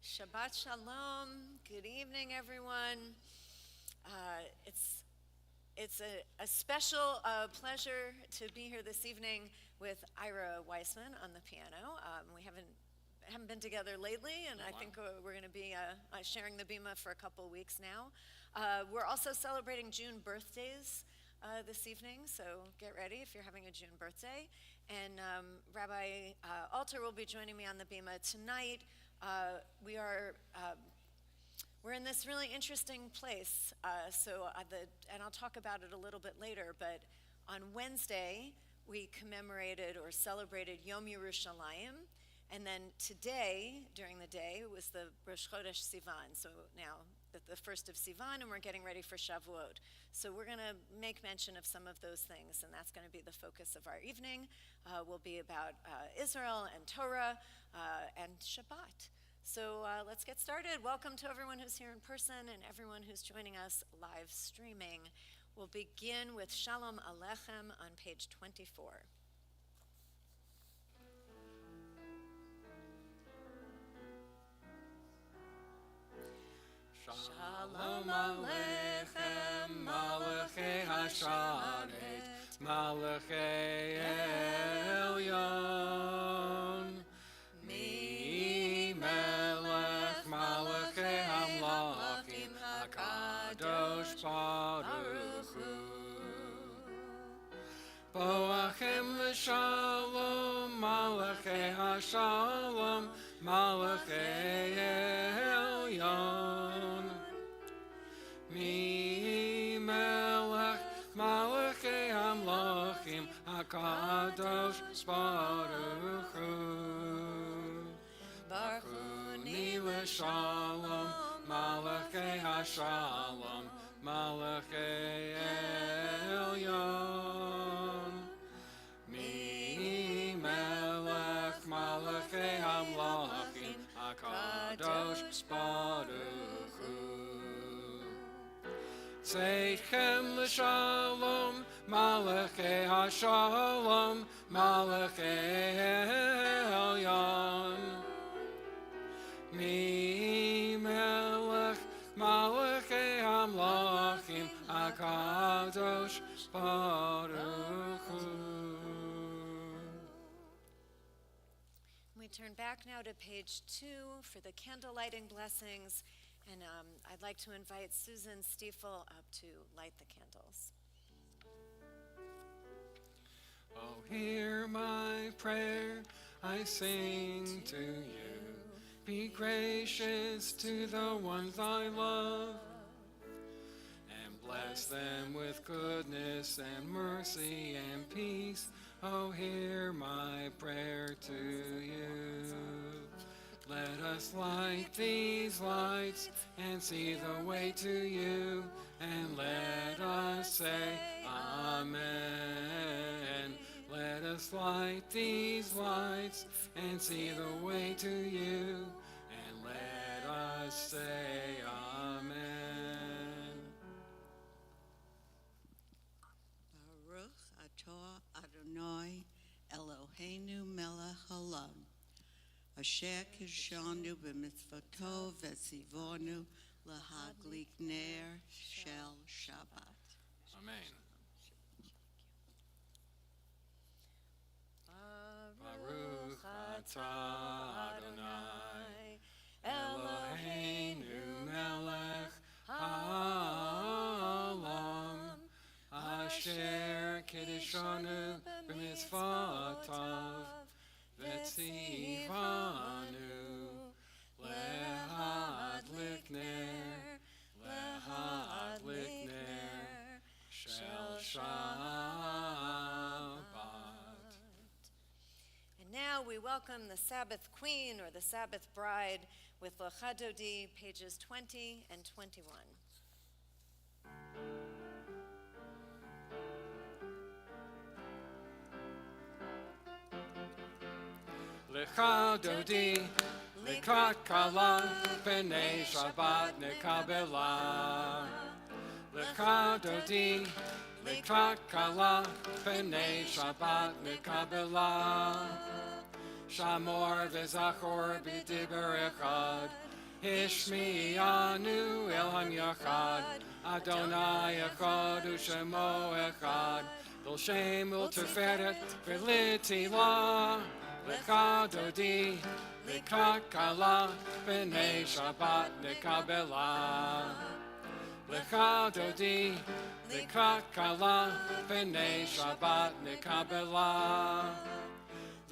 Shabbat Shalom. Good evening, everyone. It's a special pleasure to be here this evening with Ira Weissman on the piano. We haven't been together lately, and I think we're going to be sharing the bima for a couple of weeks now. We're also celebrating June birthdays this evening, so get ready if you're having a June birthday. And Rabbi Alter will be joining me on the bima tonight. We're in this really interesting place, and I'll talk about it a little bit later, but on Wednesday, we commemorated or celebrated Yom Yerushalayim, and then today, during the day, was the Rosh Chodesh Sivan, so now the first of Sivan, and we're getting ready for Shavuot. So we're going to make mention of some of those things, and that's going to be the focus of our evening. Will be about Israel and Torah and Shabbat. So let's get started. Welcome to everyone who's here in person and everyone who's joining us live streaming. We'll begin with Shalom Aleichem on page 24. Shalom Aleichem, Malachei Hasharet, Malachei Elyon. Mi Melech, Malachei Hamlachim, HaKadosh Baruch Hu. Boachem l'shalom, Malachei Hashalom, Malachei Elyon. Mi Melech, Malachei Hamlachim, HaKadosh Baruch Hu. Barchuni l'shalom, Malachei Hashalom, Malachei Elyon. Mi Melech, Malachei Hamlachim, HaKadosh Baruch Hu. Seichem l'shalom, Malachei Hashalom, Malachei Elyon. Mi Melech, Malachei Hamlachim, HaKadosh Baruch Hu. We turn back now to page 2 for the candle lighting blessings, and I'd like to invite Susan Stiefel up to light the candles. Oh, hear my prayer, I sing to you. Be gracious to the ones I love, and bless them with goodness and mercy and peace. Oh, hear my prayer to you. Let us light these lights and see the way to you, and let us say Amen. Let us light these lights and see the way to you, and let us say Amen. Baruch atah Adonai Eloheinu melech haolam, asher kishanu b'mitzvoto v'tzivonu lahadlik ner shel Shabbat. Amen. Baruch atah Adonai Eloheinu melech haolam, asher kiddushanu b'mitzvotav v'tzivanu lehadlik ner shel Shabbat. And now we welcome the Sabbath Queen or the Sabbath Bride with Lecha Dodi, pages 20 and 21. Lecha Dodi, Likrat Kala, B'nei Shabbat Nekabela. Lecha Dodi, Likrat Kala, B'nei Shabbat Nekabela. Shamor v'zachor b'diber echad, Ishmi'anu Elohim Yachad, Adonai Echad U'Shemo Echad, L'Ol Shem U'Teferet V'Litila, Lecha Dodi, Lekrat Kala, B'nei Shabbat Nekabela. Lecha Dodi, Lekrat Kala, B'nei Shabbat Nekabela.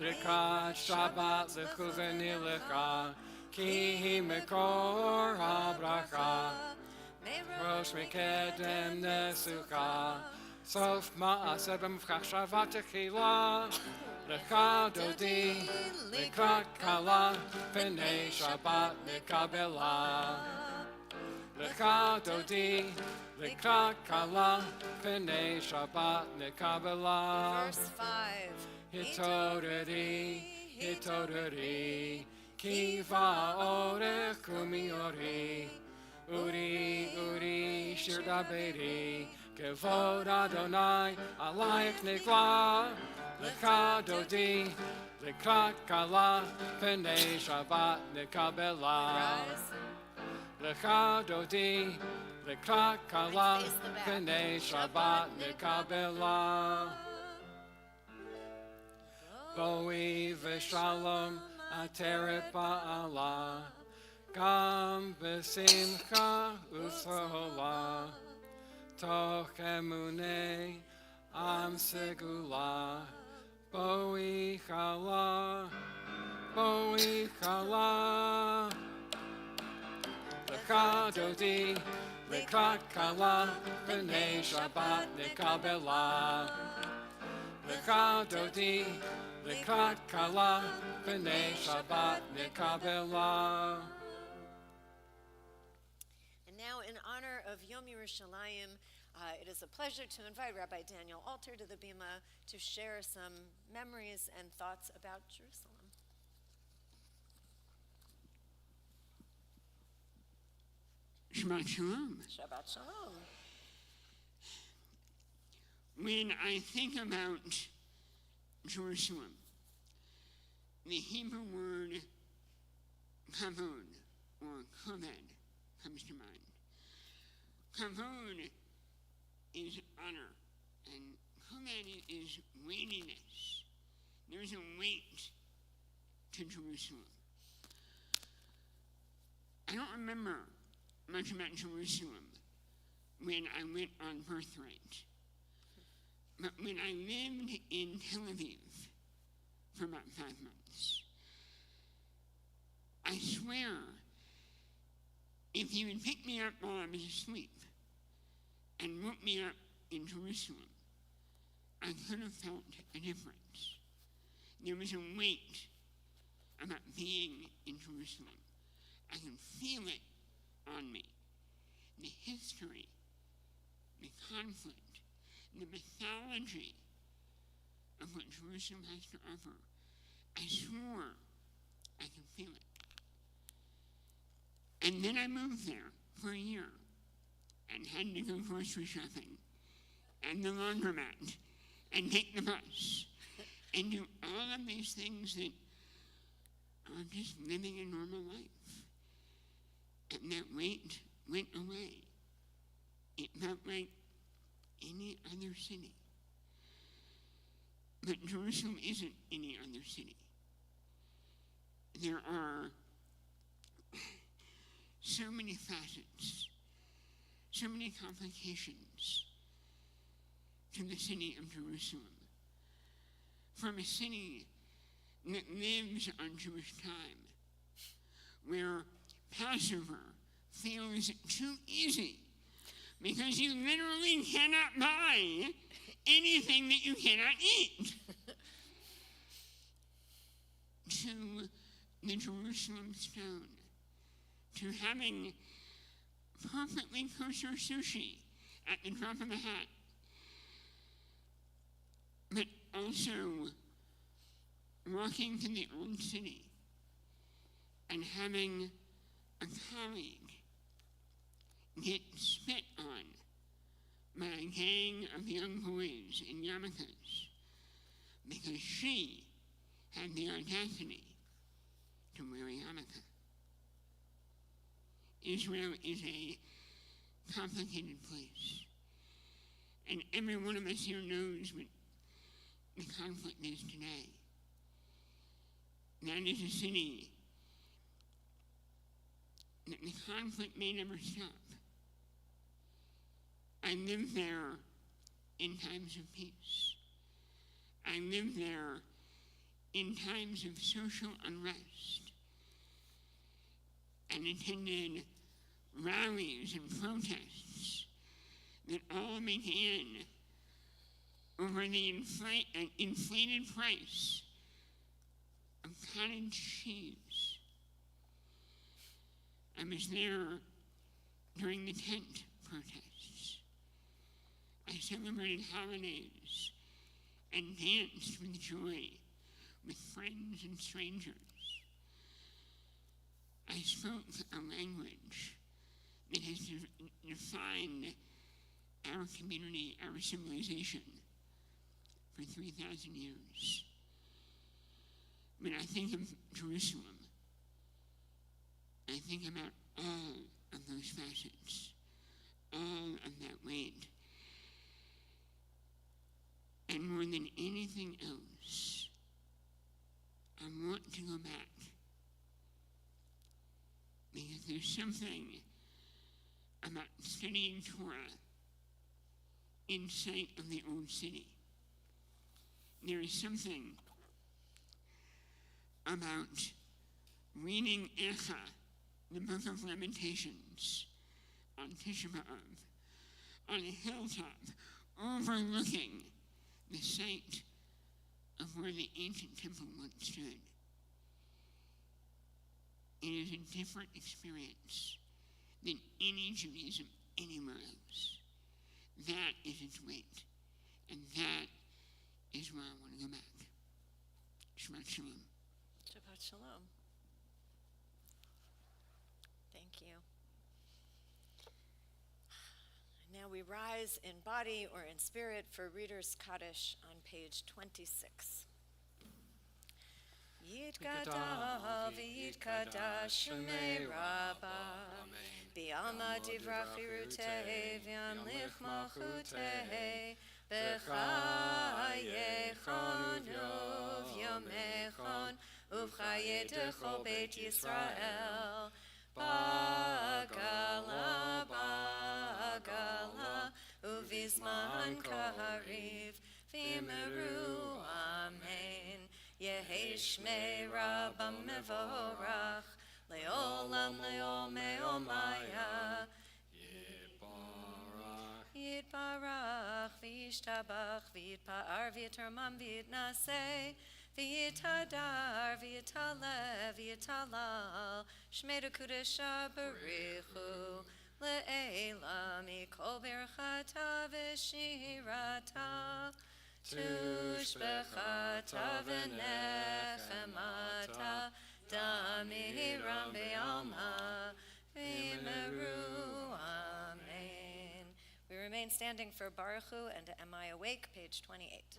Lekrat Shabbat Lechuveni Lecha, Ki hi Mekor HaBracha, Rosh Mekedem Nesucha, Sof Ma'aseh B'Mivchach Shabbat Techila. Lecha Dodi, Lekrat Kala, B'nei Shabbat Nekabela. Lecha Dodi, Lekrat Kala, B'nei Shabbat Nekabela. Verse 5. Hitoreri, Hitoreri, Kiva Orech Kumiori, Uri, Uri, Shir Daberi, Kevod Adonai, Alayach Nikla, Lecha Dodi, Lekrat Kala, B'nei Shabbat Nekabela. Rise. Lecha Dodi, Lekrat Kala, Face the back. B'nei Shabbat Nekabela. Boi v'shalom ateret ba'ala, gam b'simcha u'sola, toch emunei am segula, boi chala, boi chala. Lecha Dodi, Lekrat Kala, B'nei Shabbat Nekabela. Lecha Dodi, Lekrat Kala, B'nei Shabbat Nekabela. And now, in honor of Yom Yerushalayim, it is a pleasure to invite Rabbi Daniel Alter to the Bima to share some memories and thoughts about Jerusalem. Shabbat Shalom. Shabbat Shalom. When I think about Jerusalem, the Hebrew word kavod or koved comes to mind. Kavod is honor, and koved is weightiness. There's a weight to Jerusalem. I don't remember much about Jerusalem when I went on birthright. But when I lived in Tel Aviv for about 5 months, I swear, if you would pick me up while I was asleep and woke me up in Jerusalem, I could have felt a difference. There was a weight about being in Jerusalem. I can feel it on me. The history, the conflict, the mythology of what Jerusalem has to offer. I swore I could feel it. And then I moved there for a year and had to go grocery shopping and the laundromat and take the bus and do all of these things that are just living a normal life. And that weight went away. It felt like any other city. But Jerusalem isn't any other city. There are so many facets, so many complications to the city of Jerusalem. From a city that lives on Jewish time, where Passover feels too easy because you literally cannot buy anything that you cannot eat, to the Jerusalem stone, to having perfectly kosher sushi at the drop of a hat, but also walking to the old city and having a colleague get spit on by a gang of young boys in yarmulkes because she had the audacity to wear a yarmulke. Israel is a complicated place. And every one of us here knows what the conflict is today. That is a city that the conflict may never stop. I lived there in times of peace. I lived there in times of social unrest and attended rallies and protests that all began over the inflated price of cottage cheese. I was there during the tent protests. I celebrated holidays and danced with joy with friends and strangers. I spoke a language that has defined our community, our civilization for 3,000 years. When I think of Jerusalem, I think about all of those facets, all of that weight. And more than anything else, I want to go back because there's something about studying Torah in sight of the old city. There is something about reading Echa, the book of Lamentations, on Tisha B'Av, on a hilltop overlooking the site of where the ancient temple once stood. It is a different experience than any Judaism anywhere else. That is its weight, and that is where I want to go back. Shabbat Shalom. Shabbat Shalom. Thank you. Now we rise in body or in spirit for Reader's Kaddish on page 26. Yitkadav yitkadash shemei Rabbah B'alma divrach irutei v'yamlich malchutei B'chayechon uv'yomechon uv'chayei dechol Beit Yisrael Bagala bagala uvizman kariv v'yimeru amen Yehi Shmei Rabbah mevorach leolam leomei omaya Yitbarach v'yishtabach v'yitpa'ar v'yitarmam v'yitnaseh v'yitadar v'yitalev v'yitalal Shmei Dekudesha barichu le'ela mikol berchata v'shirata Tushbechata v'nechemata damiram be'alma v'yimeru amen. We remain standing for Baruch Hu and Am I Awake, page 28.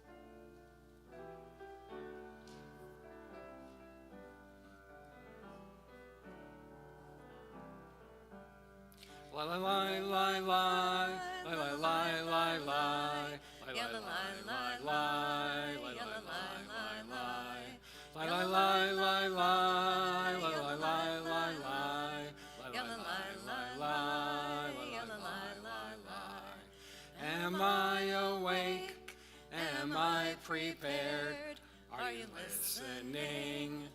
La la la la la la la la la la. Yalla la la la, yalla la la la, La la la la la la la la la la. yalla la la la, yalla la la la. Am I awake? Am I prepared? Are you listening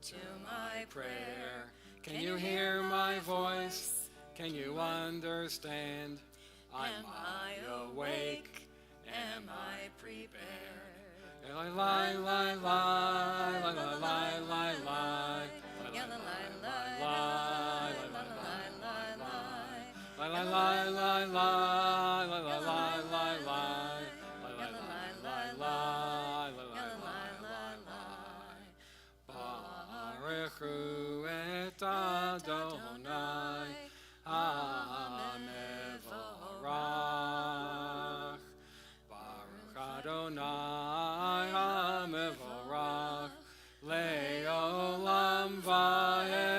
to my prayer? Can you hear my voice? Can you understand? Am I awake? Am I prepared? La la la la la la la la la. Yalla la la La la la la la. la la la la la la la la la la. Yalla la la la, yalla la la la. Baruch Hu et Adonai HaMevorach. Baruch Adonai HaMevorach Le'olam va'ed.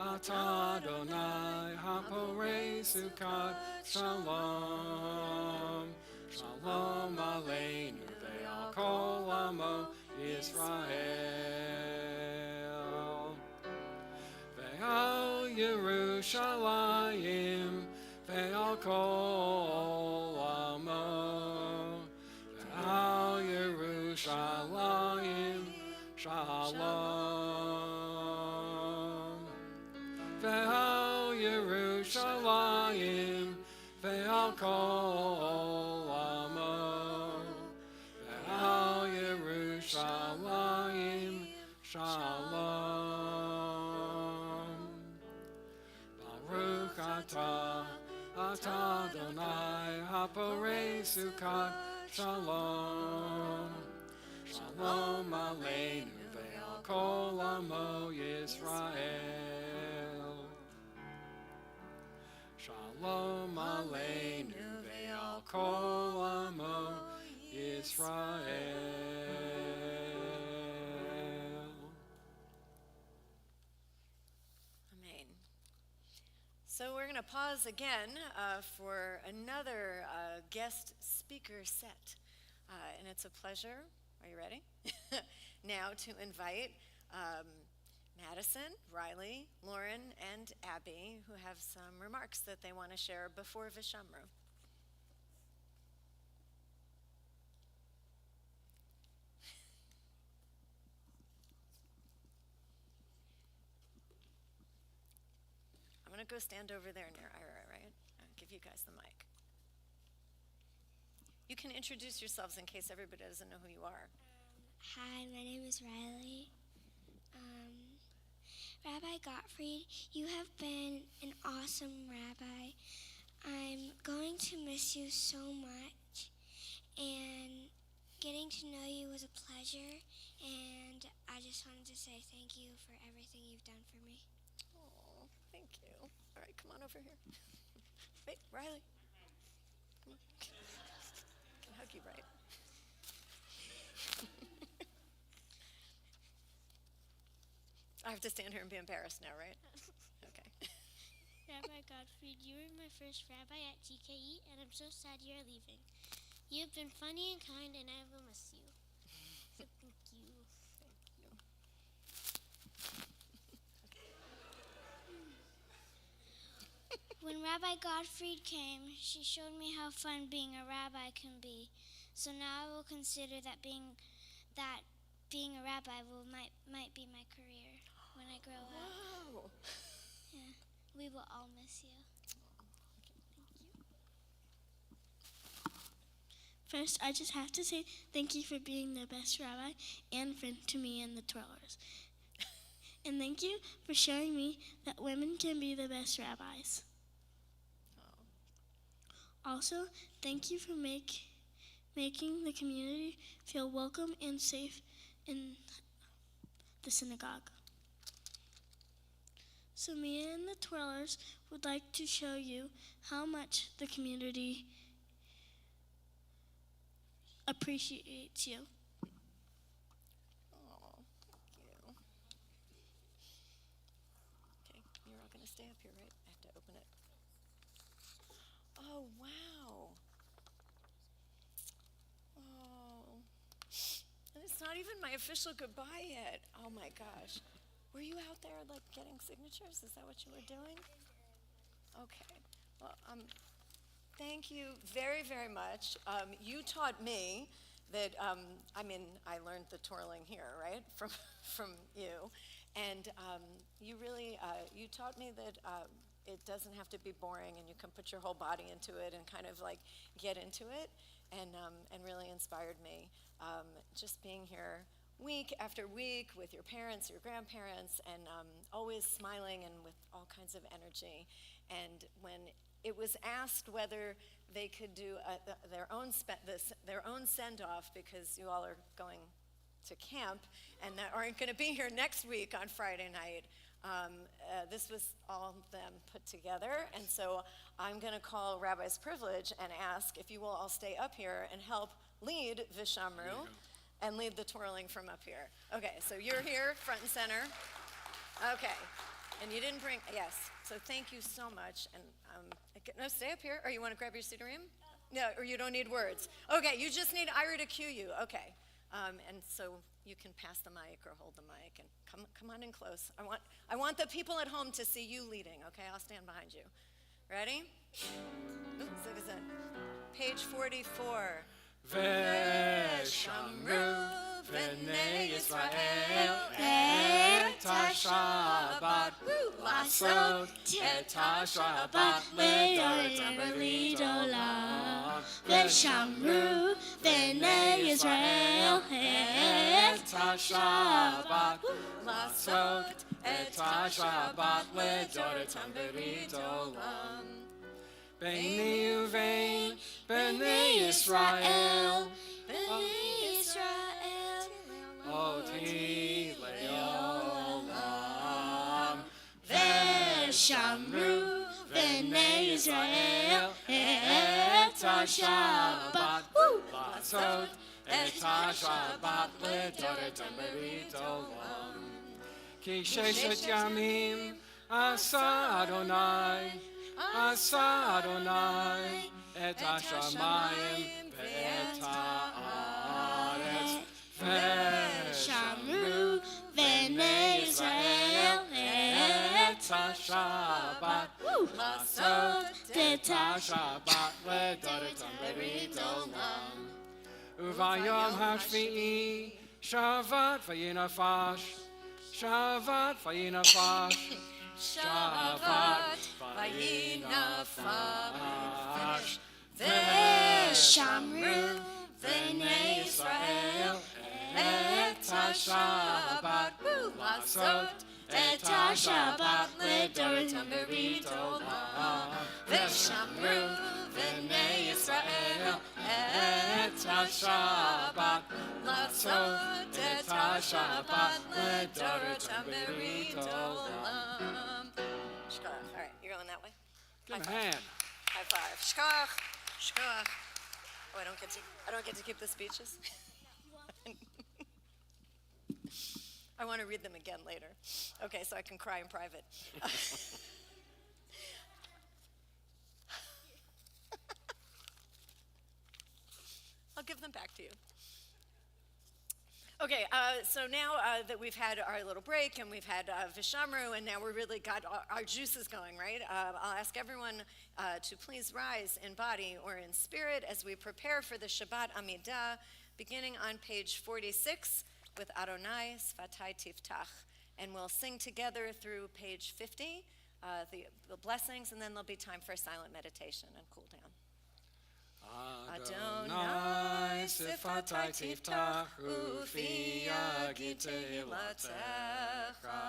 Ata Adonai Hapore Sukkot Shalom. Shalom Aleinu Ve'al Kol Amo Yisrael. Ve'al Yerushalayim Ve'al Kol Amo. Ve'al Yerushalayim Shalom. Ve'al Yerushalayim Ve'al Kol Amo. Ve'al Yerushalayim Shalom. Baruch atah Adonai Haporei Sukkot Shalom. Shalom Aleinu Ve'al Kol Amo Yisrael. Shalom Aleinu Ve'al Kol Amo Yisrael. Amen. So we're going to pause again for another guest speaker set. And it's a pleasure, are you ready? Now to invite Madison, Riley, Lauren, and Abby, who have some remarks that they want to share before Vishamru. I'm going to go stand over there near Ira, right? I'll give you guys the mic. You can introduce yourselves in case everybody doesn't know who you are. Hi, my name is Riley. Rabbi Gottfried, you have been an awesome rabbi. I'm going to miss you so much, and getting to know you was a pleasure, and I just wanted to say thank you for everything you've done for me. Oh, thank you. All right, come on over here. Wait, Riley. Come on. I can hug you, right? I have to stand here and be embarrassed now, right? Okay. Rabbi Gottfried, you were my first rabbi at GKE, and I'm so sad you're leaving. You've been funny and kind, and I will miss you. So thank you. Thank you. When Rabbi Gottfried came, she showed me how fun being a rabbi can be. So now I will consider that being a rabbi might be my career when I grow up. Wow. Yeah, we will all miss you. First, I just have to say thank you for being the best rabbi and friend to me and the twirlers. And thank you for showing me that women can be the best rabbis. Also, thank you for making the community feel welcome and safe in the synagogue. So me and the twirlers would like to show you how much the community appreciates you. Oh, thank you. Okay, you're all going to stay up here, right? I have to open it. Oh, wow. Oh. And it's not even my official goodbye yet. Oh, my gosh. Were you out there, like, getting signatures? Is that what you were doing? Okay. Well, thank you very, very much. You taught me that, I learned the twirling here, right, from you. And you really, you taught me that it doesn't have to be boring, and you can put your whole body into it and kind of like get into it, and really inspired me. Just being here week after week with your parents, your grandparents, and always smiling and with all kinds of energy. And when it was asked whether they could do their own send-off, because you all are going to camp and that aren't going to be here next week on Friday night, this was all them put together. And so I'm going to call Rabbi's privilege and ask if you will all stay up here and help lead Vishamru and lead the twirling from up here. Okay, so you're here, front and center. Okay, And you didn't bring, yes, so thank you so much. And no, stay up here. Or you want to grab your cedarim? No, or you don't need words. Okay, you just need Ira to cue you. Okay. And so you can pass the mic or hold the mic and come on in close. I want the people at home to see you leading. Okay, I'll stand behind you. Ready? Page 44. ושמרו בני ישראל את השבת לעשות את השבת לדורות. ושמרו בני ישראל את השבת לעשות את השבת לדורותם ברית עולם. ביני ובין בני ישראל אותי לעולם. ושמרו בני ישראל את השבת לעשות את השבת לדורותם ברית עולם. כי ששת ימים עשה אדוני את השמיים ואת הארץ. ושמרו בני ישראל את השבת לעשות את השבת לדורותם ברית עולם. וביום השביעי שבת וינפש, שבת וינפש, שבת וינפש. ושמרו בני ישראל את השבת לעשות את השבת לדורותם ברית עולם. ושמרו בני ישראל את השבת לעשות את השבת לדורותם ברית עולם. All right, you're going that way? Give him a hand. High five. Shkach. Shkach. Oh, I don't get to keep the speeches? I want to read them again later. Okay, so I can cry in private. I'll give them back to you. Okay, so now that we've had our little break and we've had Vishamru, and now we're really got our juices going, right? I'll ask everyone to please rise in body or in spirit as we prepare for the Shabbat Amidah, beginning on page 46 with Adonai Sfatai Tiftach. And we'll sing together through page 50, the blessings, and then there'll be time for a silent meditation and cool down. Adonai Sfatai Tiftach ufi yagid tehilatecha.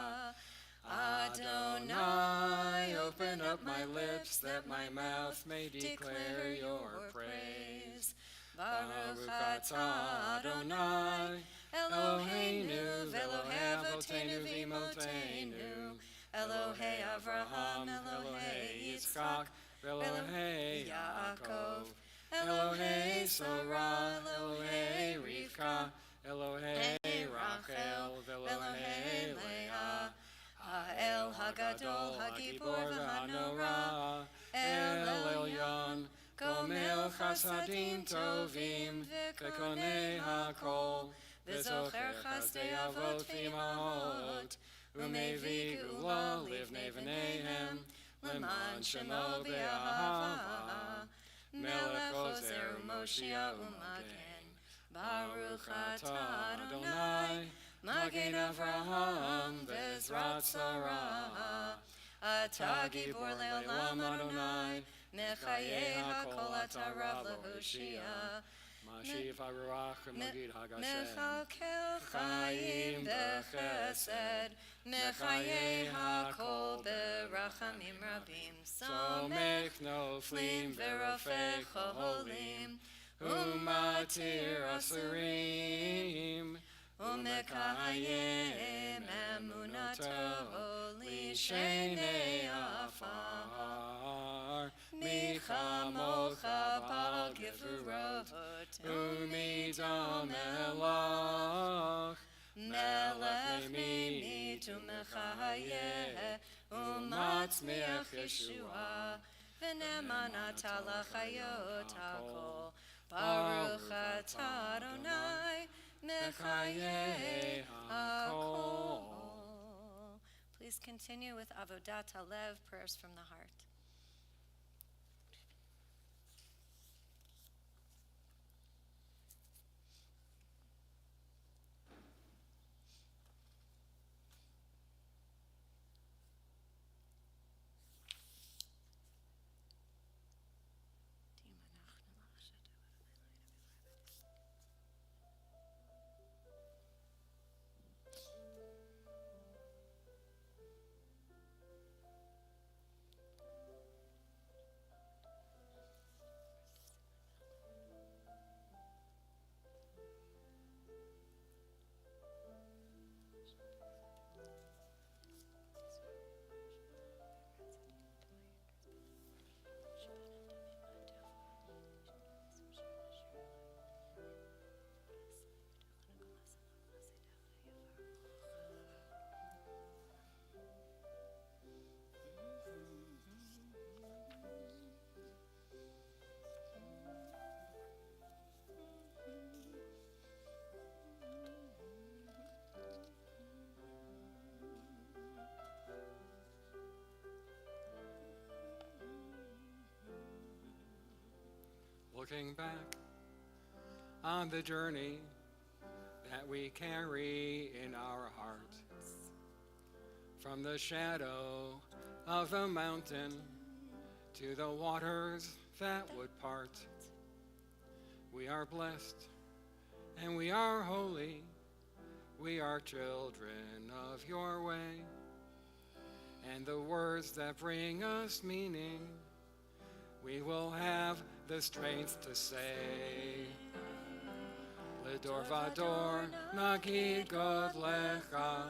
Adonai, open up my lips that my mouth may declare your praise. Baruch atah Adonai, Eloheinu ve'Elohei avotenu v'imotenu, Elohei Avraham, Elohei Yitzchak, Elohei Yaakov, Elohei Sorah, Elohei Rivka, Elohei Rachel, Elohei Leah, Ha'el Hagadol, Hagibor v'Hanora, El Elyon, Gomel Chasadim Tovim, V'konei HaKol, V'zocher Chasdei Avot V'imahot, U'mevi Gula Livnei V'neihem, Leman Shemo Be'ahava, Melech Ozer U'Moshia U'Magen, Baruch atah Adonai, Magen Avraham Bezrat Sarah, Atah Gibor Le'olam Adonai, Mechayeh HaKol Atah Rav Lehoshia, Mashiv HaRuach Magid HaGashem, Mechakel Chaim B'Chesed, Mechayeh HaKol B'Rachamim Rabim, Somech Noflim V'Rofech Cholim, Umatir Asurim, Umekayem Emunato Lishenei Afar, Michamocha Bal Gevurot, Umidam Melach, Melech Mimit Umechayeh, Matzmiach Yeshua, V'nemanata l'chayot hakol. Baruch atah Adonai, Mechayeh hakol. Please continue with Avodat Halev, prayers from the heart. Looking back on the journey that we carry in our heart, from the shadow of the mountain to the waters that would part. We are blessed and we are holy. We are children of your way. And the words that bring us meaning, we will have the strength to say. Ledor vador, nagid god lecha.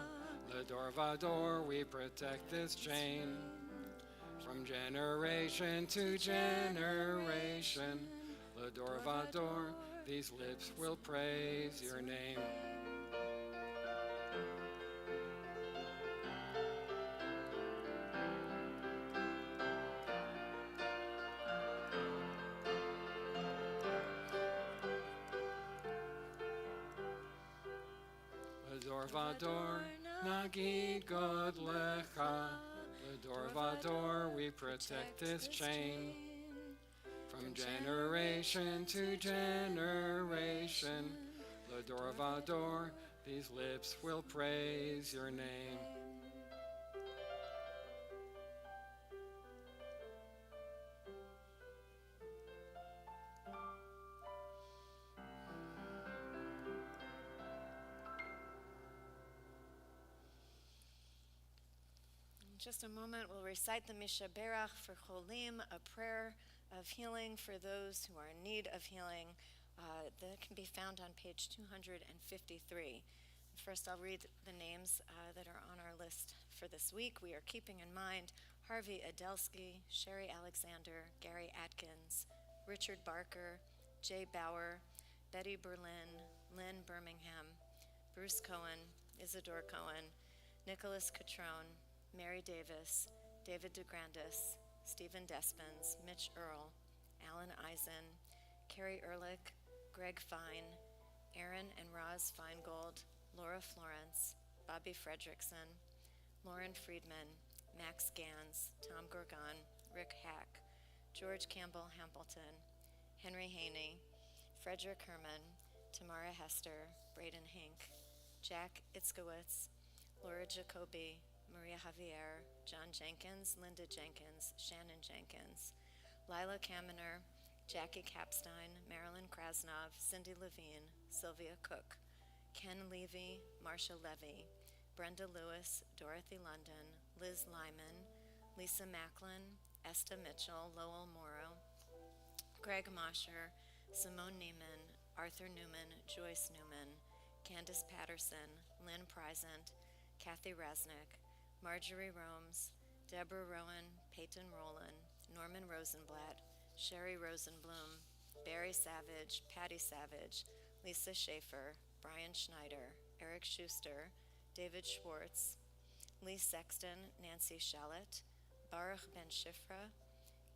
Ledor vador, we protect this chain. From generation to generation. Ledor vador, these lips will praise your name. Ledor vador, nagid god lecha. Ledor vador, we protect this chain. From generation to generation. Ledor vador, these lips will praise your name. In just a moment, we'll recite the Mishaberach for Cholim, a prayer of healing for those who are in need of healing. That can be found on page 253. First, I'll read the names that are on our list for this week. We are keeping in mind Harvey Adelsky, Sherry Alexander, Gary Atkins, Richard Barker, Jay Bauer, Betty Berlin, Lynn Birmingham, Bruce Cohen, Isidore Cohen, Nicholas Catrone, Mary Davis, David DeGrandis, Stephen Despens, Mitch Earl, Alan Eisen, Carrie Ehrlich, Greg Fine, Aaron and Roz Feingold, Laura Florence, Bobby Fredrickson, Lauren Friedman, Max Gans, Tom Gorgon, Rick Hack, George Campbell Hampleton, Henry Haney, Frederick Herman, Tamara Hester, Braden Hink, Jack Itzkowitz, Laura Jacoby, Maria Javier, John Jenkins, Linda Jenkins, Shannon Jenkins, Lila Kaminer, Jackie Capstein, Marilyn Krasnov, Cindy Levine, Sylvia Cook, Ken Levy, Marcia Levy, Brenda Lewis, Dorothy London, Liz Lyman, Lisa Macklin, Esta Mitchell, Lowell Morrow, Greg Mosher, Simone Neiman, Arthur Newman, Joyce Newman, Candace Patterson, Lynn Prisant, Kathy Resnick, Marjorie Romes, Deborah Rowan, Peyton Rowland, Norman Rosenblatt, Sherry Rosenblum, Barry Savage, Patty Savage, Lisa Schaefer, Brian Schneider, Eric Schuster, David Schwartz, Lee Sexton, Nancy Shallett, Baruch Ben Shifra,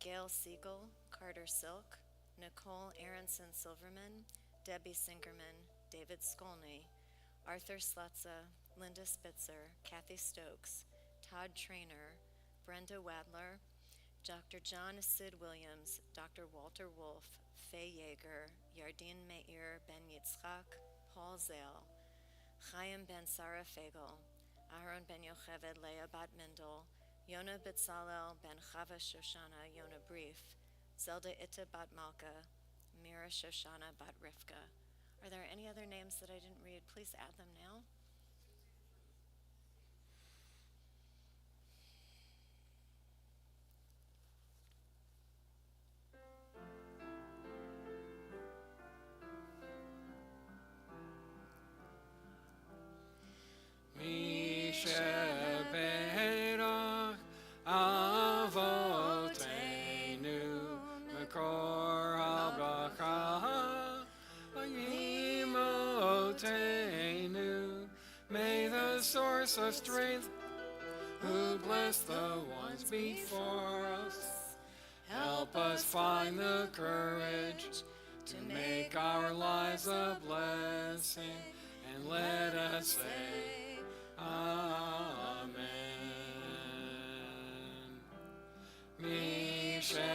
Gail Siegel, Carter Silk, Nicole Aronson Silverman, Debbie Singerman, David Skolny, Arthur Slutza, Linda Spitzer, Kathy Stokes, Todd Trainer, Brenda Wadler, Dr. John Sid Williams, Dr. Walter Wolf, Faye Yeager, Yardine Meir Ben Yitzchak, Paul Zale, Chaim Ben Sarah Fagel, Aharon Ben Yocheved Leah Bat Mendel, Yona Betzalel Ben Chava Shoshana Yona Brief, Zelda Itta Bat Malka, Mira Shoshana Bat Rivka. Are there any other names that I didn't read? Please add them now. Misheberach Avotenu Mekor HaBracha Imotenu. May the source of strength, who bless the ones before us, help us find the courage to make our lives a blessing, and let us say Amen. Misheberach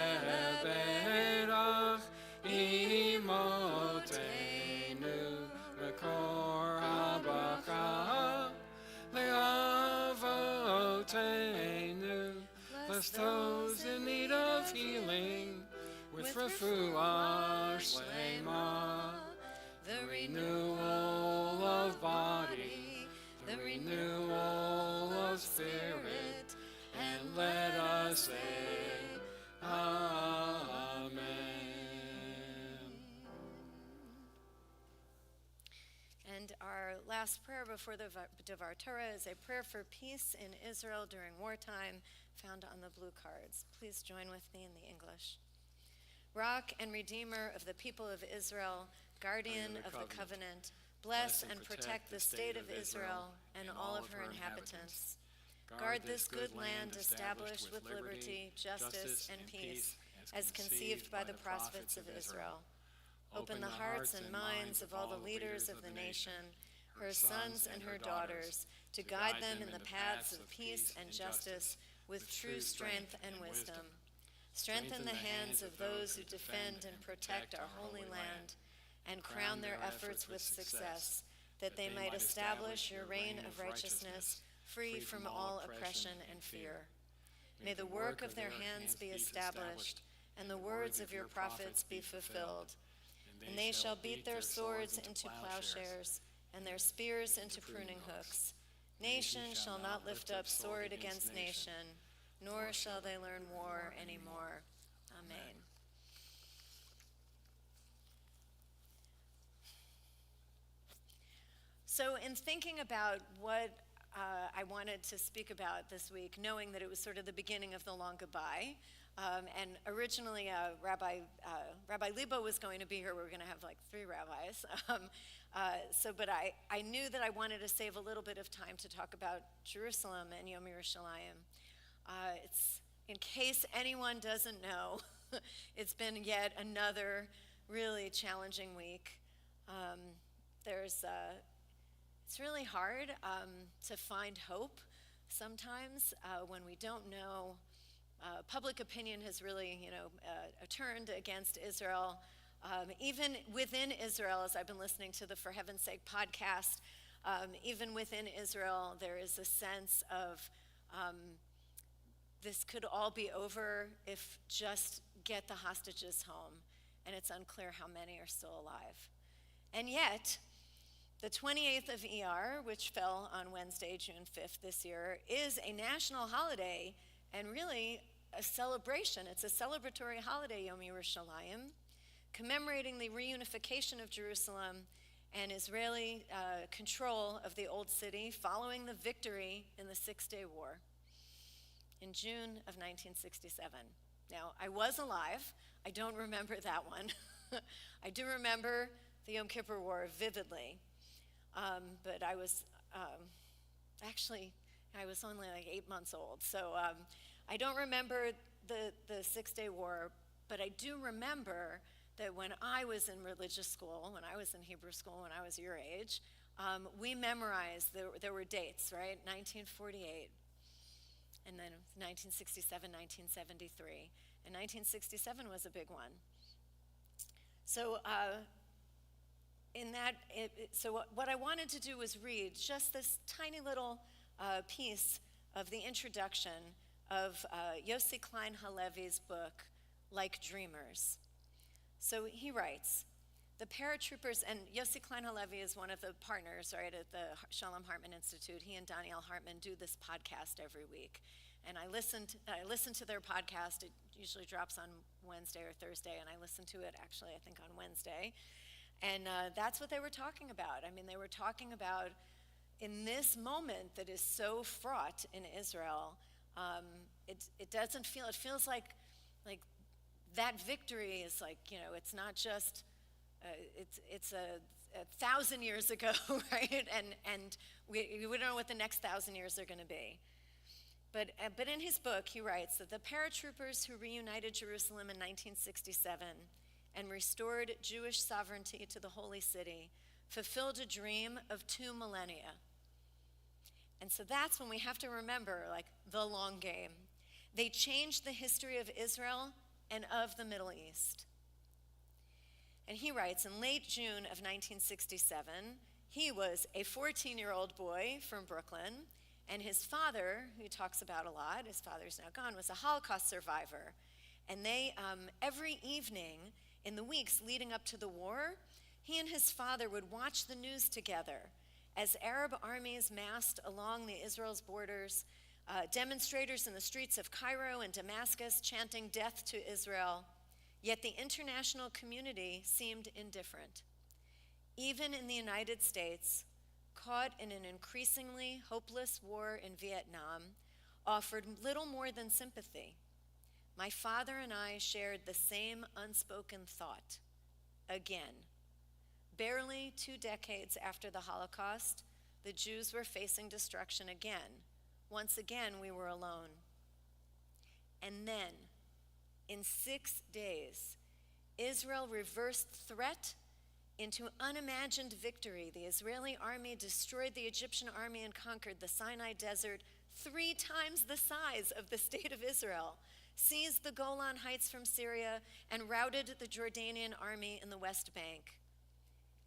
imotenu mekor habracha le'avotenu. Bless those in need of healing with refuah shlema, the renewal of body, the renewal of spirit, and let us say Amen. And our last prayer before the Devar Torah is a prayer for peace in Israel during wartime, found on the blue cards. Please join with me in the English. Rock and Redeemer of the people of Israel, guardian of the covenant, bless and protect the state of Israel and all of her inhabitants. Guard this good land established with liberty, justice, and peace, as conceived by the prophets of Israel. Open the hearts and minds of all the leaders of the nation, her sons and her daughters, to guide them in the paths of peace and justice with true strength and wisdom. Strengthen the hands of those who defend and protect our holy land, and crown their efforts with success, that they might establish your reign of righteousness, free from all oppression and fear. May the work of their hands be established, and the words of your prophets be fulfilled. And they shall beat their swords into plowshares, and their spears into pruning hooks. Nation shall not lift up sword against nation, nor shall they learn war anymore. Amen. So in thinking about what I wanted to speak about this week, knowing that it was sort of the beginning of the long goodbye, and originally Rabbi Lebo was going to be here. We were going to have like 3 rabbis. But I knew that I wanted to save a little bit of time to talk about Jerusalem and Yom Yerushalayim. It's, in case anyone doesn't know, it's been yet another really challenging week. It's really hard to find hope sometimes when we don't know. Public opinion has really, turned against Israel. Even within Israel, as I've been listening to the For Heaven's Sake podcast, even within Israel, there is a sense of this could all be over if just get the hostages home, and it's unclear how many are still alive. And yet, the 28th of ER, which fell on Wednesday, June 5th this year, is a national holiday and really a celebration. It's a celebratory holiday, Yom Yerushalayim, commemorating the reunification of Jerusalem and Israeli control of the Old City following the victory in the Six-Day War in June of 1967. Now, I was alive. I don't remember that one. I do remember the Yom Kippur War vividly, but I was actually I was only like 8 months old. So I don't remember the Six-Day War, but I do remember that when I was in religious school, when I was in Hebrew school, when I was your age, we memorized, there were dates, right? 1948, and then 1967, 1973. And 1967 was a big one. So what I wanted to do was read just this tiny little piece of the introduction of Yossi Klein Halevi's book, Like Dreamers. So he writes, the paratroopers, and Yossi Klein Halevi is one of the partners, right, at the Shalom Hartman Institute. He and Danielle Hartman do this podcast every week. And I listen to their podcast. It usually drops on Wednesday or Thursday, and I listen to it actually, I think, on Wednesday. And that's what they were talking about. I mean, they were talking about in this moment that is so fraught in Israel, it doesn't feel, it feels like that victory is like, it's not just, it's a 1,000 years ago, right? And we don't know what the next 1,000 years are going to be. But in his book, he writes that the paratroopers who reunited Jerusalem in 1967 and restored Jewish sovereignty to the Holy City fulfilled a dream of 2 millennia. And so that's when we have to remember, the long game. They changed the history of Israel and of the Middle East. And he writes, in late June of 1967, he was a 14-year-old boy from Brooklyn, and his father, who he talks about a lot, his father's now gone, was a Holocaust survivor. And they, every evening in the weeks leading up to the war, he and his father would watch the news together as Arab armies massed along the Israel's borders, demonstrators in the streets of Cairo and Damascus chanting death to Israel. Yet the international community seemed indifferent. Even in the United States, caught in an increasingly hopeless war in Vietnam, offered little more than sympathy. My father and I shared the same unspoken thought. Again, barely 2 decades after the Holocaust, the Jews were facing destruction again. Once again, we were alone. And then, in 6 days, Israel reversed threat into unimagined victory. The Israeli army destroyed the Egyptian army and conquered the Sinai Desert, 3 times the size of the state of Israel, seized the Golan Heights from Syria, and routed the Jordanian army in the West Bank.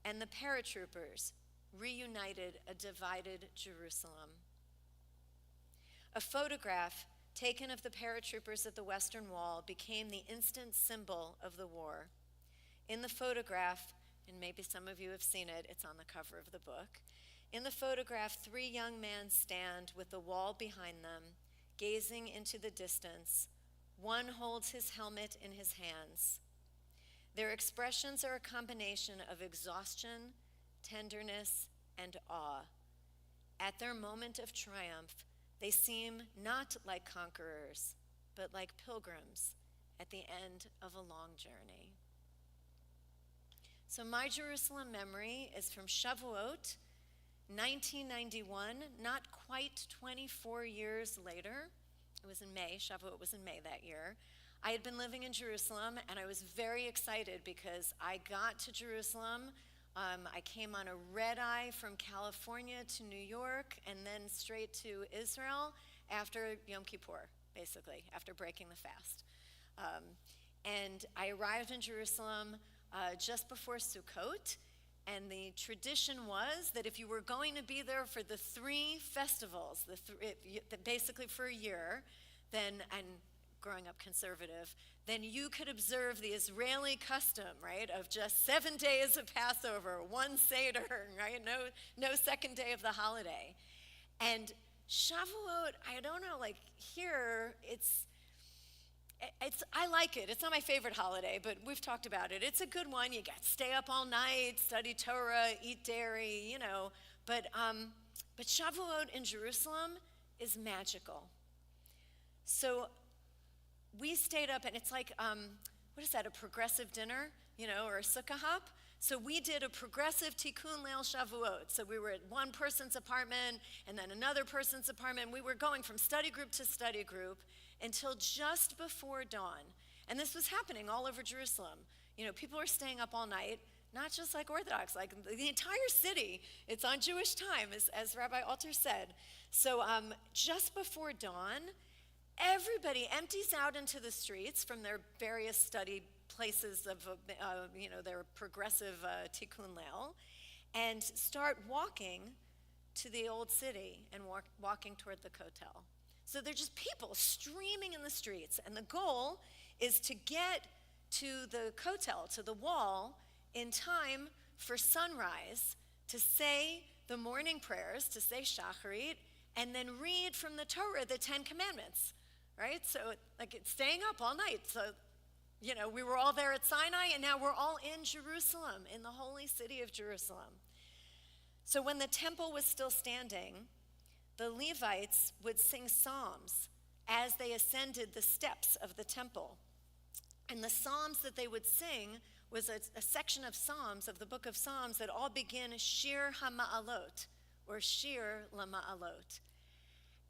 And the paratroopers reunited a divided Jerusalem. A photograph taken of the paratroopers at the Western Wall became the instant symbol of the war. In the photograph, and maybe some of you have seen it, it's on the cover of the book. In the photograph, 3 young men stand with the wall behind them, gazing into the distance. One holds his helmet in his hands. Their expressions are a combination of exhaustion, tenderness, and awe. At their moment of triumph, they seem not like conquerors, but like pilgrims at the end of a long journey. So my Jerusalem memory is from Shavuot, 1991, not quite 24 years later. It was in May. Shavuot was in May that year. I had been living in Jerusalem, and I was very excited because I got to Jerusalem. I came on a red eye from California to New York and then straight to Israel after Yom Kippur, basically, after breaking the fast. And I arrived in Jerusalem just before Sukkot, and the tradition was that if you were going to be there for the 3 festivals, basically for a year, then, and growing up conservative, then you could observe the Israeli custom, right, of just 7 days of Passover, 1 Seder, right, no second day of the holiday. And Shavuot, I don't know, here, I like it. It's not my favorite holiday, but we've talked about it. It's a good one. You got to stay up all night, study Torah, eat dairy, But Shavuot in Jerusalem is magical. So we stayed up, and it's like, what is that, a progressive dinner, or a sukkah hop? So we did a progressive tikkun leil Shavuot. So we were at one person's apartment and then another person's apartment. We were going from study group to study group until just before dawn. And this was happening all over Jerusalem. You know, people were staying up all night, not just like Orthodox, like the entire city. It's on Jewish time, as Rabbi Alter said. So just before dawn, everybody empties out into the streets from their various study places of, their progressive tikkun leil, and start walking to the old city and walking toward the kotel. So they're just people streaming in the streets, and the goal is to get to the kotel, to the wall, in time for sunrise, to say the morning prayers, to say shacharit, and then read from the Torah the 10 Commandments, right? So like it's staying up all night. So, we were all there at Sinai, and now we're all in Jerusalem, in the holy city of Jerusalem. So when the temple was still standing, the Levites would sing psalms as they ascended the steps of the temple. And the psalms that they would sing was a section of psalms, of the book of Psalms, that all begin Shir HaMa'alot, or Shir LaMa'alot.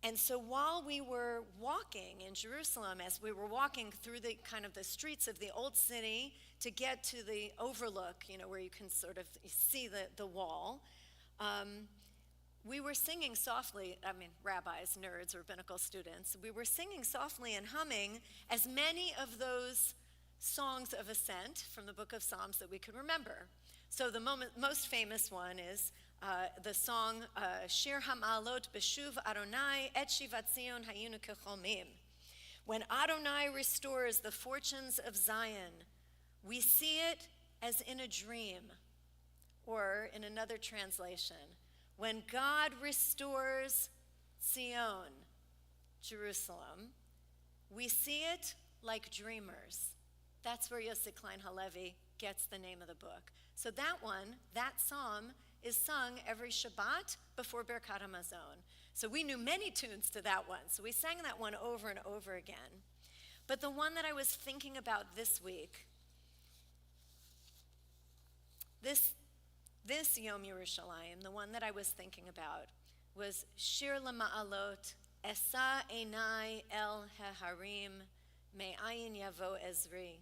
And so while we were walking in Jerusalem, as we were walking through the kind of the streets of the old city to get to the overlook, where you can sort of see the wall, we were singing softly. Rabbis, nerds, rabbinical students, we were singing softly and humming as many of those songs of ascent from the book of Psalms that we could remember. So the most famous one is the song Shir HaMa'alot B'shuv Adonai Et Shivat Zion Hayinu Kecholmim. When Adonai restores the fortunes of Zion, we see it as in a dream. Or in another translation, when God restores Zion, Jerusalem, we see it like dreamers. That's where Yossi Klein Halevi gets the name of the book. So that psalm, is sung every Shabbat before Birkat HaMazon. So we knew many tunes to that one. So we sang that one over and over again. But the one that I was thinking about this week, this Yom Yerushalayim, the one that I was thinking about, was Shir LaMa'alot, Esa Einai El Haharim, Me'ayin Yavo Ezri.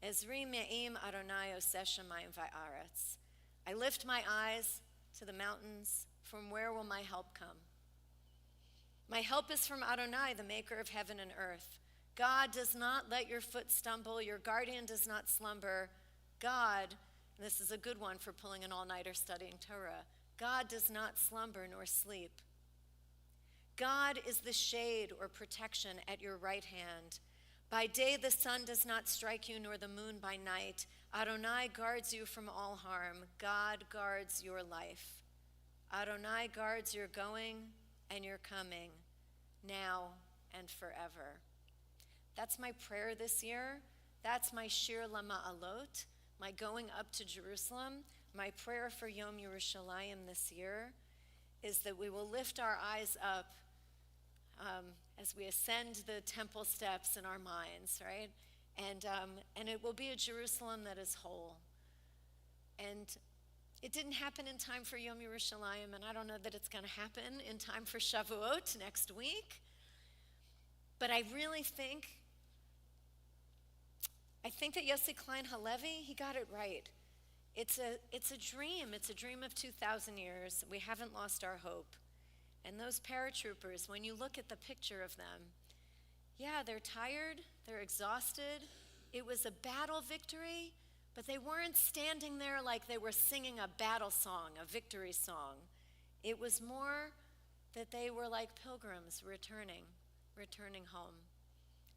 Ezri Me'im Adonai Oseh Shamayim Va'aretz. I lift my eyes to the mountains. From where will my help come? My help is from Adonai, the maker of heaven and earth. God does not let your foot stumble. Your guardian does not slumber. God, and this is a good one for pulling an all-nighter studying Torah, God does not slumber nor sleep. God is the shade or protection at your right hand. By day the sun does not strike you, nor the moon by night. Adonai guards you from all harm. God guards your life. Adonai guards your going and your coming, now and forever. That's my prayer this year. That's my Shir LaMa'alot, my going up to Jerusalem. My prayer for Yom Yerushalayim this year is that we will lift our eyes up as we ascend the temple steps in our minds, right? And it will be a Jerusalem that is whole. And it didn't happen in time for Yom Yerushalayim, and I don't know that it's going to happen in time for Shavuot next week. But I really think that Yossi Klein Halevi, he got it right. It's a dream. It's a dream of 2,000 years. We haven't lost our hope. And those paratroopers, when you look at the picture of them, yeah, they're tired, they're exhausted. It was a battle victory, but they weren't standing there like they were singing a battle song, a victory song. It was more that they were like pilgrims returning home.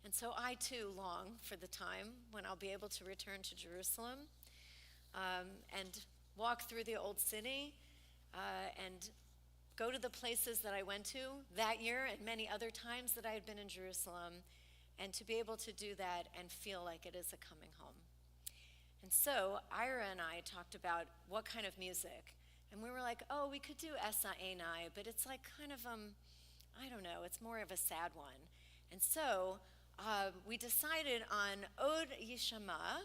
And so I too long for the time when I'll be able to return to Jerusalem and walk through the old city and go to the places that I went to that year and many other times that I had been in Jerusalem, and to be able to do that and feel like it is a coming home. And so Ira and I talked about what kind of music, and we were like, oh, we could do Esa Einai, but it's like kind of, I don't know, it's more of a sad one. And so we decided on Od Yishama,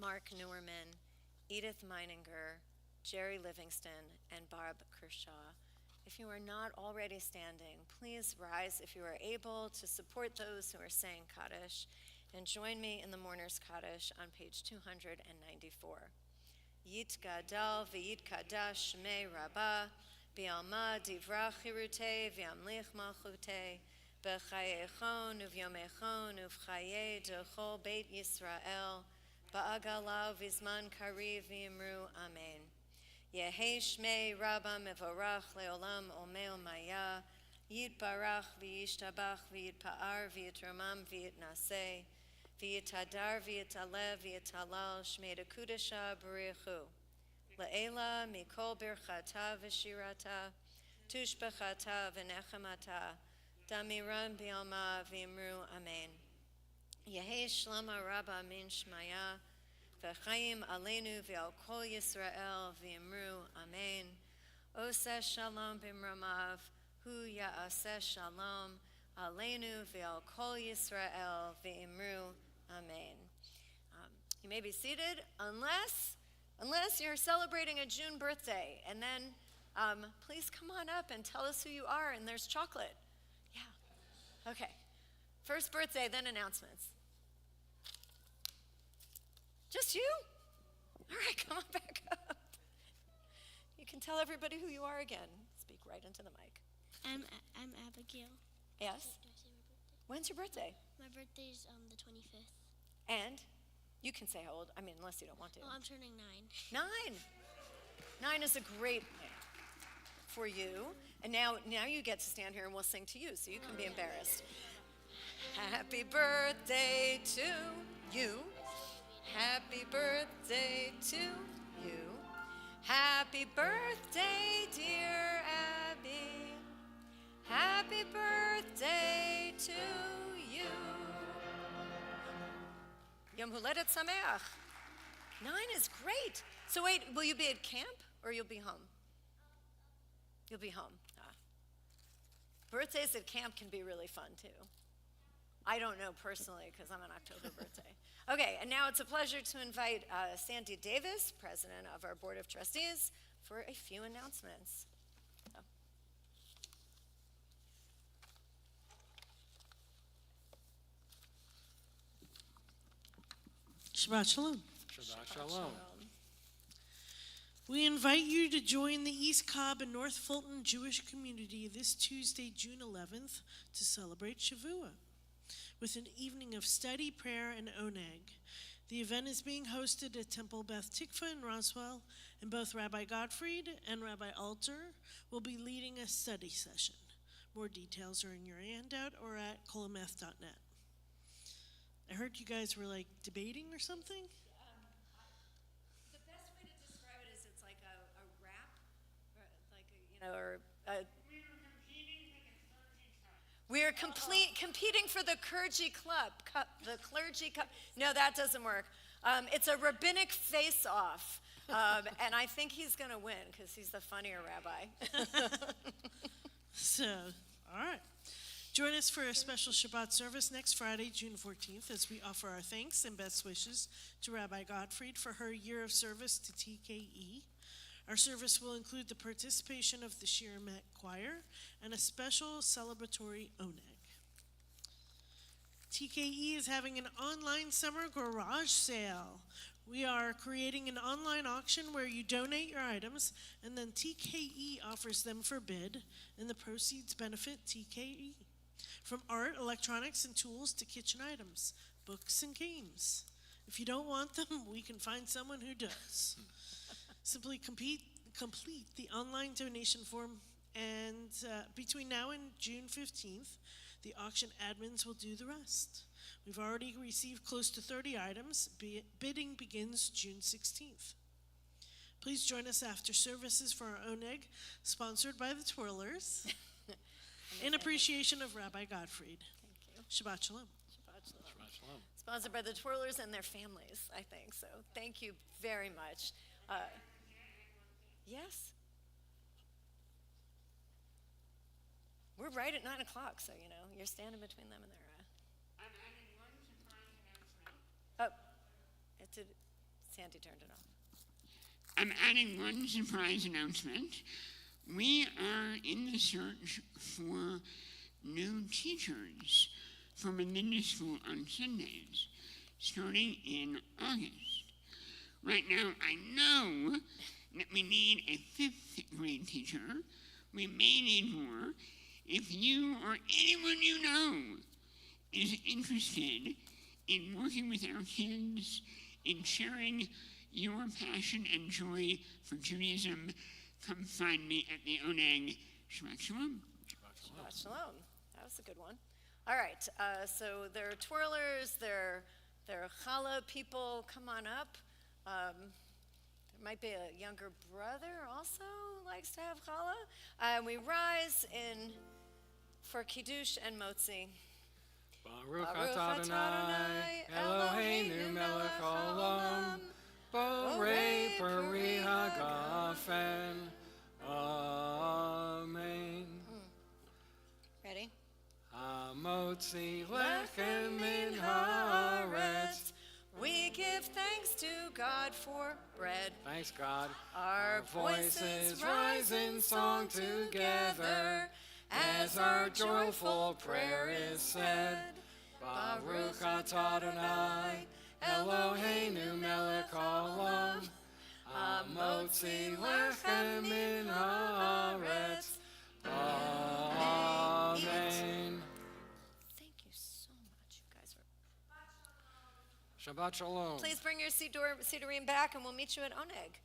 Mark Newerman, Edith Meininger, Jerry Livingston, and Barb Kershaw. If you are not already standing, please rise if you are able to support those who are saying Kaddish, and join me in the Mourner's Kaddish on page 294. Yit Gadal v'yit Kadash Shmei Rabbah, B'alma Divrach Hirutei v'yamlich Malchutei, B'chayechon uv'yomechon uv'chaye d'chol Beit Yisrael, Ba'agala v'zman kariv v'yimru Amen. Yehi Shmei Rabbah mevorach leolam omeo maya, Yitbarach v'yishtabach v'yitpa'ar v'yitramam v'yitnaseh, v'yitadar v'yitalev v'yitalal Shmei Dekudesha B'richu. Le'ela mikol birchata v'shirata, tushbechata v'nechemata, damiran b'alma v'imru Amen. Yehi Shlama Rabbah min Shmaya, v'chaim aleinu v'al kol Yisrael v'imru Amen. Oseh shalom b'mramav, hu ya'aseh shalom, aleinu v'al kol Yisrael v'imru Amen. You may be seated unless you're celebrating a June birthday, and then please come on up and tell us who you are, and there's chocolate. Yeah. Okay. First birthday, then announcements. Just you? All right, come on back up. You can tell everybody who you are again. Speak right into the mic. I'm Abigail. Yes? Do I say my birthday? When's your birthday? My birthday's the 25th. And you can say how old, unless you don't want to. Oh, I'm turning 9. 9 is a great name for you. And now you get to stand here and we'll sing to you, so you can be embarrassed. Happy birthday to you. Happy birthday to you. Happy birthday, dear Abby. Happy birthday to you. Yom Huledet Sameach. 9 is great. So wait, will you be at camp or you'll be home? You'll be home. Birthdays at camp can be really fun too. I don't know personally because I'm an October birthday. Okay, and now it's a pleasure to invite Sandy Davis, president of our Board of Trustees, for a few announcements. So. Shabbat Shalom. Shabbat Shalom. We invite you to join the East Cobb and North Fulton Jewish community this Tuesday, June 11th, to celebrate Shavuot with an evening of study, prayer, and oneg. The event is being hosted at Temple Beth Tikva in Roswell, and both Rabbi Gottfried and Rabbi Alter will be leading a study session. More details are in your handout or at kolemeth.net. I heard you guys were debating or something? The best way to describe it is it's like a rap, or we're competing for the clergy club. The clergy cup. No, that doesn't work. It's a rabbinic face-off, and I think he's going to win because he's the funnier rabbi. So, all right. Join us for a special Shabbat service next Friday, June 14th, as we offer our thanks and best wishes to Rabbi Gottfried for her year of service to TKE. Our service will include the participation of the Shir Met Choir and a special celebratory oneg. TKE is having an online summer garage sale. We are creating an online auction where you donate your items and then TKE offers them for bid, and the proceeds benefit TKE. From art, electronics, and tools to kitchen items, books, and games. If you don't want them, we can find someone who does. Simply complete the online donation form, and between now and June 15th, the auction admins will do the rest. We've already received close to 30 items. Bidding begins June 16th. Please join us after services for our oneg, sponsored by the Twirlers, in appreciation of Rabbi Gottfried. Thank you. Shabbat Shalom. Shabbat Shalom. Shabbat Shalom. Sponsored by the Twirlers and their families, I think. So thank you very much. Yes. We're right at 9 o'clock, so you're standing between them and their. I'm adding one surprise announcement. Oh, it's a. Sandy turned it off. I'm adding one surprise announcement. We are in the search for new teachers for Melinda School on Sundays, starting in August. Right now, I know that we need a 5th grade teacher. We may need more. If you or anyone you know is interested in working with our kids, in sharing your passion and joy for Judaism, come find me at the Oneg. Shabbat Shalom. Shabbat Shalom. That was a good one. All right, so there are twirlers, there are challah people. Come on up. There might be a younger brother also who likes to have challah. We rise in for Kiddush and Motzi. Baruch atah Adonai, Eloheinu melech haolam, borei peri hagafen. Amen. Ready? Hamotzi lechem min haaretz. We give thanks to God for bread. Thanks, God. Our voices rise in song together as our joyful prayer is said. Baruch atah Adonai, Eloheinu melech haolam, hamotzi lechem min haaretz. Amen. Thank you so much. You guys are. Shabbat Shalom. Please bring your Sidurim back and we'll meet you at Oneg.